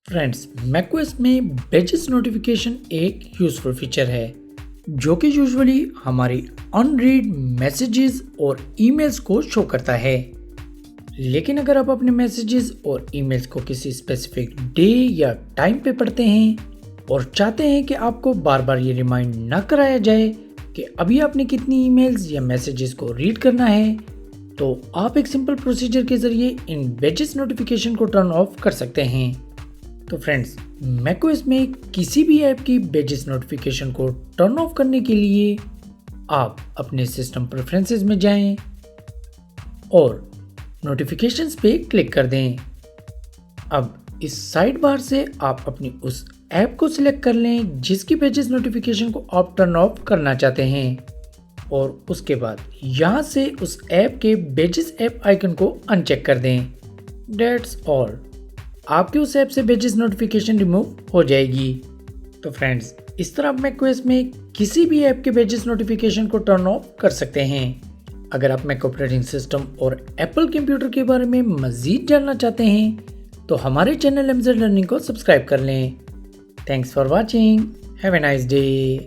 Friends, macOS में badges notification एक useful feature है जो कि यूजुअली हमारी अनरीड मैसेजेस और ईमेल्स को शो करता है। लेकिन अगर आप अपने मैसेजेस और ईमेल्स को किसी स्पेसिफिक डे या टाइम पे पढ़ते हैं और चाहते हैं कि आपको बार बार ये रिमाइंड ना कराया जाए कि अभी आपने कितनी ईमेल्स या मैसेजेस को रीड करना है, तो आप एक सिंपल प्रोसीजर के ज़रिए इन बैजेस नोटिफिकेशन को टर्न ऑफ कर सकते हैं। तो फ्रेंड्स, मैकओएस में किसी भी ऐप की बैजेस नोटिफिकेशन को टर्न ऑफ करने के लिए आप अपने सिस्टम प्रेफरेंसेस में जाएं और नोटिफिकेशंस पे क्लिक कर दें। अब इस साइड बार से आप अपनी उस ऐप को सिलेक्ट कर लें जिसकी बैजेस नोटिफिकेशन को आप टर्न ऑफ करना चाहते हैं और उसके बाद यहाँ से उस ऐप के बैजेस ऐप आइकन को अनचेक कर दें। दैट्स ऑल, आपके उस ऐप से बैजेस नोटिफिकेशन रिमूव हो जाएगी। तो फ्रेंड्स, इस तरह आप मैकओएस में किसी भी ऐप के बैजेस नोटिफिकेशन को टर्न ऑफ कर सकते हैं। अगर आप मैक ऑपरेटिंग सिस्टम और एप्पल कंप्यूटर के बारे में मज़ीद जानना चाहते हैं तो हमारे चैनल एमजेड लर्निंग को सब्सक्राइब कर लें। Thanks for watching, have a nice day.